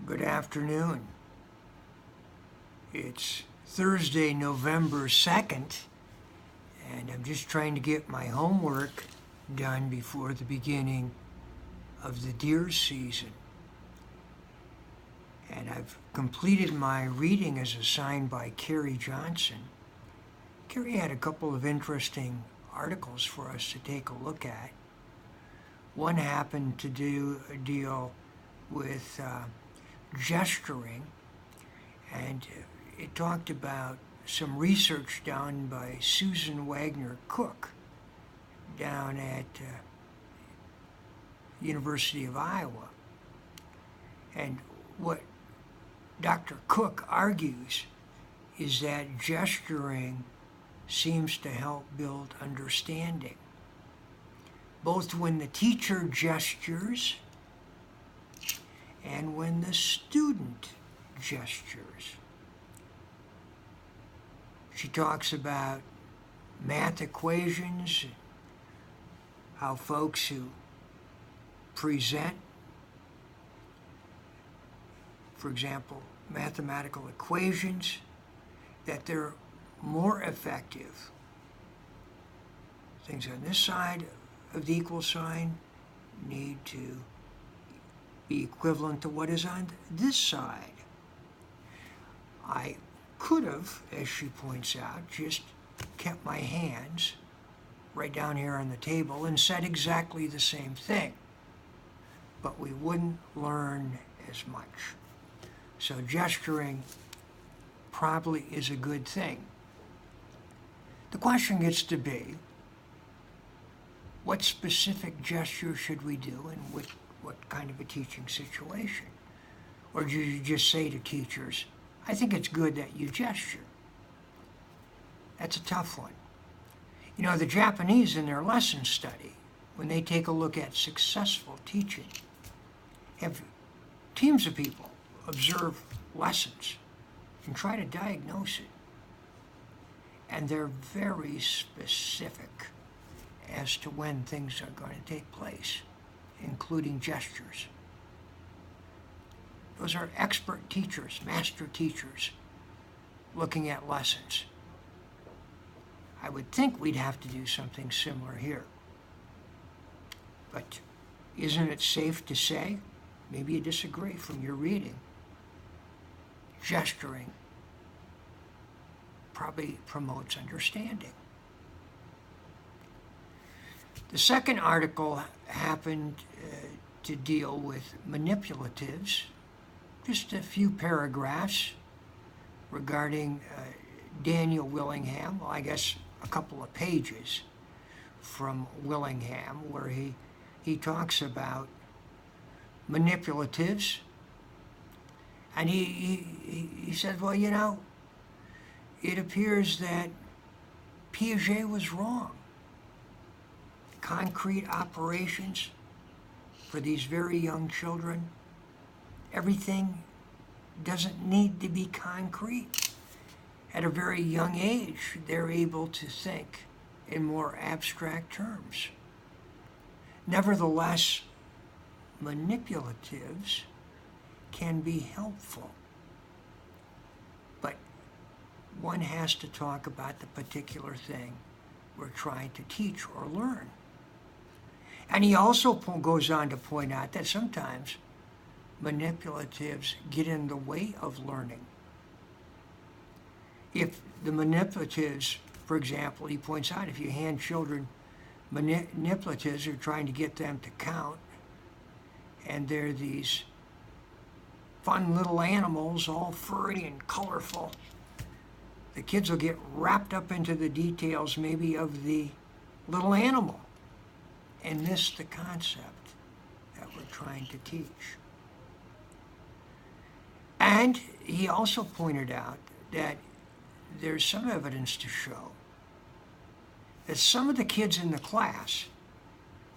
Good afternoon. It's Thursday, November 2nd, and I'm just trying to get my homework done before the beginning of the deer season. And I've completed my reading as assigned by Carey Johnson. Carey had a couple of interesting articles for us to take a look at. One happened to deal with gesturing, and it talked about some research done by Susan Wagner Cook down at University of Iowa. And what Dr. Cook argues is that gesturing seems to help build understanding, both when the teacher gestures and when the student gestures. She talks about math equations, how folks who present, for example, mathematical equations, that they're more effective. Things on this side of the equal sign need to be equivalent to what is on this side. I could have, as she points out, just kept my hands right down here on the table and said exactly the same thing, but we wouldn't learn as much. So gesturing probably is a good thing. The question gets to be, what specific gesture should we do and what kind of a teaching situation? Or do you just say to teachers, I think it's good that you gesture? That's a tough one. You know, the Japanese in their lesson study, when they take a look at successful teaching, have teams of people observe lessons and try to diagnose it. And they're very specific as to when things are going to take place, including gestures. Those are expert teachers, master teachers, looking at lessons. I would think we'd have to do something similar here. But isn't it safe to say, maybe you disagree from your reading, gesturing probably promotes understanding. The second article happened to deal with manipulatives, just a few paragraphs regarding Daniel Willingham, well, I guess a couple of pages from Willingham, where he talks about manipulatives. And he said, well, you know, it appears that Piaget was wrong. Concrete operations for these very young children, everything doesn't need to be concrete. At a very young age, they're able to think in more abstract terms. Nevertheless, manipulatives can be helpful, but one has to talk about the particular thing we're trying to teach or learn. And he also goes on to point out that sometimes manipulatives get in the way of learning. If the manipulatives, for example, he points out, if you hand children manipulatives, you're trying to get them to count, and they're these fun little animals, all furry and colorful, the kids will get wrapped up into the details maybe of the little animal and miss the concept that we're trying to teach. And he also pointed out that there's some evidence to show that some of the kids in the class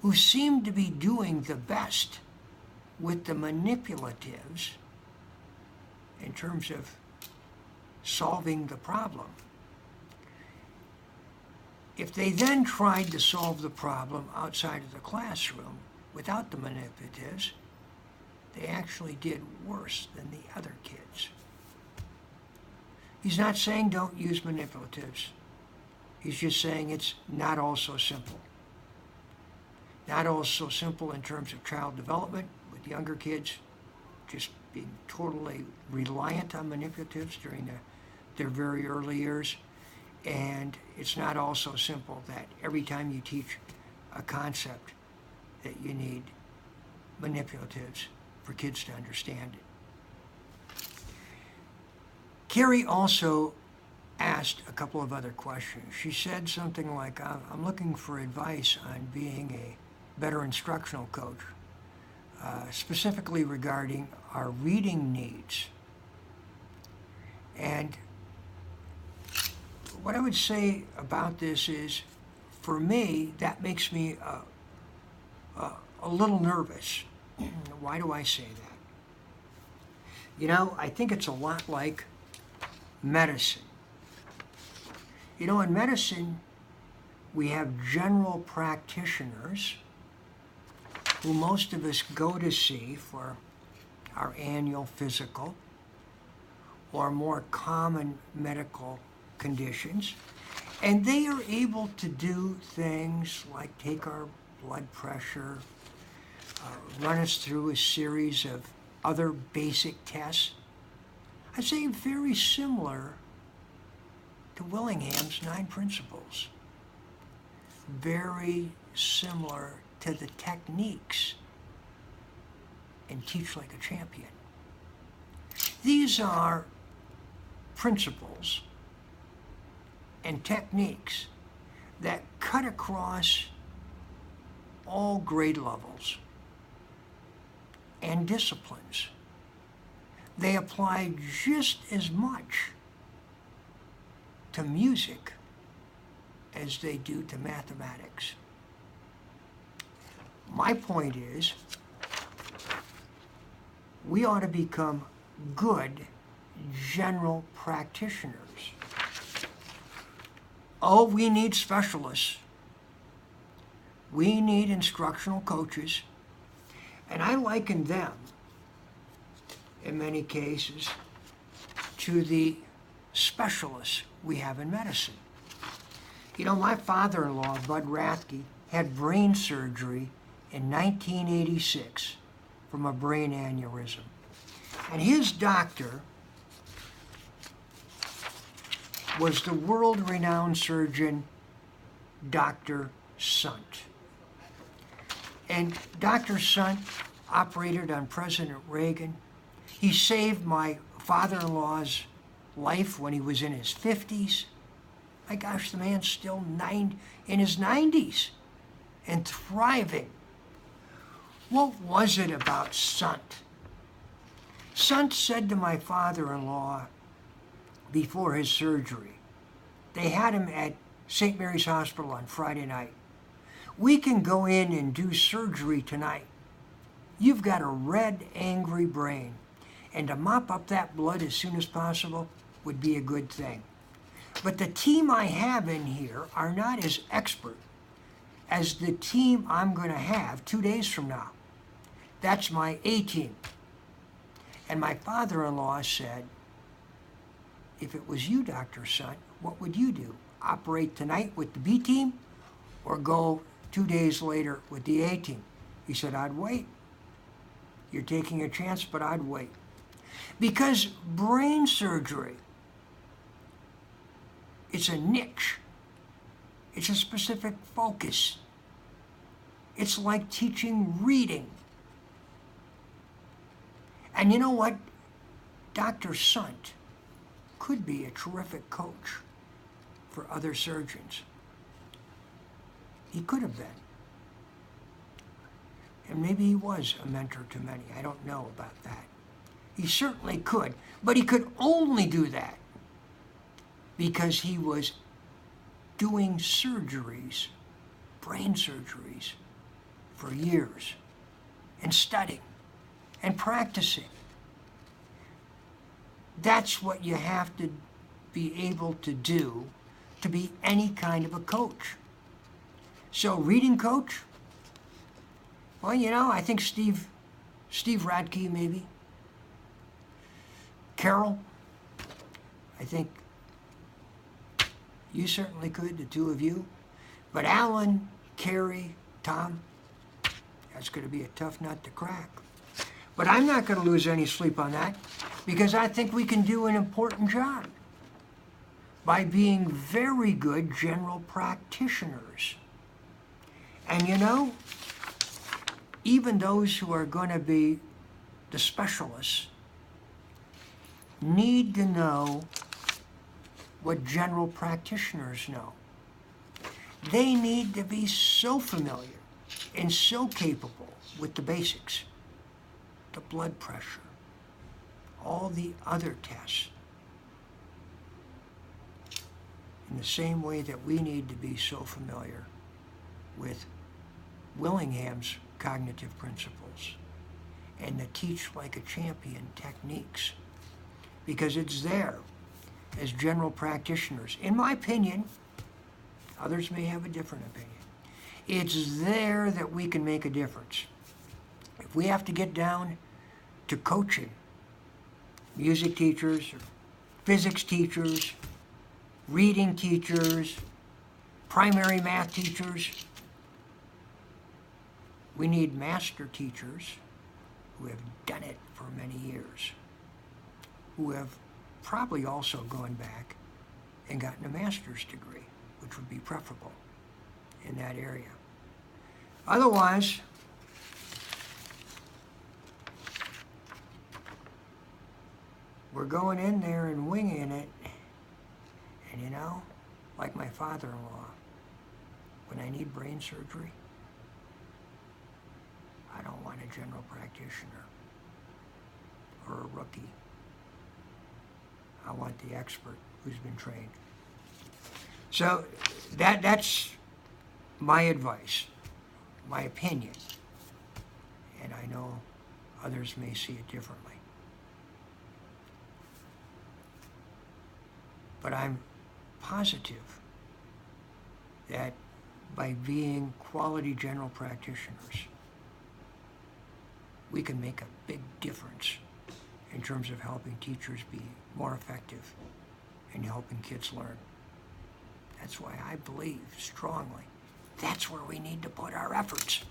who seem to be doing the best with the manipulatives in terms of solving the problem, if they then tried to solve the problem outside of the classroom without the manipulatives, they they actually did worse than the other kids. He's not saying don't use manipulatives. He's just saying it's not all so simple. Not all so simple in terms of child development with younger kids, just being totally reliant on manipulatives during their very early years. And it's not also simple that every time you teach a concept that you need manipulatives for kids to understand it. Carey also asked a couple of other questions. She said something like, I'm looking for advice on being a better instructional coach, specifically regarding our reading needs. And what I would say about this is, for me, that makes me a little nervous. Why do I say that? You know, I think it's a lot like medicine. You know, in medicine, we have general practitioners who most of us go to see for our annual physical or more common medical conditions, and they are able to do things like take our blood pressure, run us through a series of other basic tests. I'd say very similar to Willingham's 9 principles. Very similar to the techniques in Teach Like a Champion. These are principles and techniques that cut across all grade levels and disciplines. They apply just as much to music as they do to mathematics. My point is, we ought to become good general practitioners. Oh, we need specialists. We need instructional coaches. And I liken them, in many cases, to the specialists we have in medicine. You know, my father-in-law, Bud Rathke, had brain surgery in 1986 from a brain aneurysm. And his doctor was the world-renowned surgeon, Dr. Sant. And Dr. Sant operated on President Reagan. He saved my father-in-law's life when he was in his 50s. My gosh, the man's still in his 90s and thriving. What was it about Sant? Sant said to my father-in-law before his surgery, they had him at St. Mary's Hospital on Friday night. We can go in and do surgery tonight. You've got a red, angry brain, and to mop up that blood as soon as possible would be a good thing. But the team I have in here are not as expert as the team I'm going to have 2 days from now. That's my A team. And my father-in-law said, if it was you, Dr. Sant, what would you do? Operate tonight with the B team or go 2 days later with the A team? He said, I'd wait. You're taking a chance, but I'd wait. Because brain surgery, it's a niche. It's a specific focus. It's like teaching reading. And you know what? Dr. Sant could be a terrific coach for other surgeons. He could have been. And maybe he was a mentor to many. I don't know about that. He certainly could, but he could only do that because he was doing surgeries, brain surgeries, for years, and studying and practicing. That's what you have to be able to do to be any kind of a coach. So reading coach, well, you know, I think Steve Steve Radke, maybe. Carol, I think you certainly could, the two of you. But Alan, Carey, Tom, that's going to be a tough nut to crack. But I'm not going to lose any sleep on that because I think we can do an important job by being very good general practitioners. And you know, even those who are going to be the specialists need to know what general practitioners know. They need to be so familiar and so capable with the basics, the blood pressure, all the other tests, in the same way that we need to be so familiar with Willingham's cognitive principles and the teach like a champion techniques, because it's there as general practitioners. In my opinion, others may have a different opinion. It's there that we can make a difference. If we have to get down to coaching, music teachers, or physics teachers, reading teachers, primary math teachers, we need master teachers who have done it for many years, who have probably also gone back and gotten a master's degree, which would be preferable in that area. Otherwise, we're going in there and winging it. And you know, like my father-in-law, when I need brain surgery, I don't want a general practitioner or a rookie. I want the expert who's been trained. So that's my advice, my opinion. And I know others may see it differently. But I'm positive that by being quality general practitioners, we can make a big difference in terms of helping teachers be more effective in helping kids learn. That's why I believe strongly that's where we need to put our efforts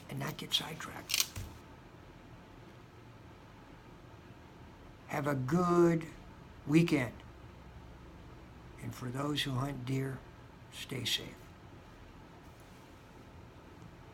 and not get sidetracked. Have a good weekend. And for those who hunt deer, stay safe.